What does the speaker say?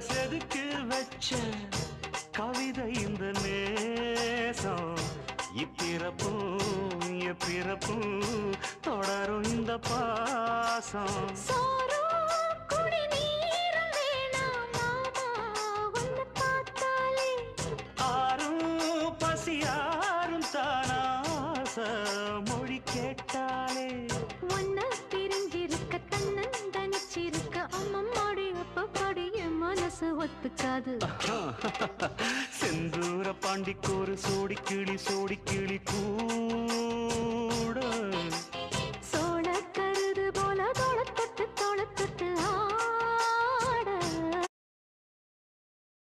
செதுக்கு வச்ச கவிதை இந்த நேசம் இப்பிறப்பும் எப்பிறப்பும் தொடரும் இந்த பாசம் ஆரும் பசியாரும் தானாச மொழி கேட்டாலே ஒன்ன பிரிஞ்சிருக்க தன்னந்தனிச்சிருக்க அம்மம்மாடி அப்பப்பாடி என் மனசு ஒத்துக்காது செந்தூர பாண்டிக்கு ஒரு சோடி கிளி கூ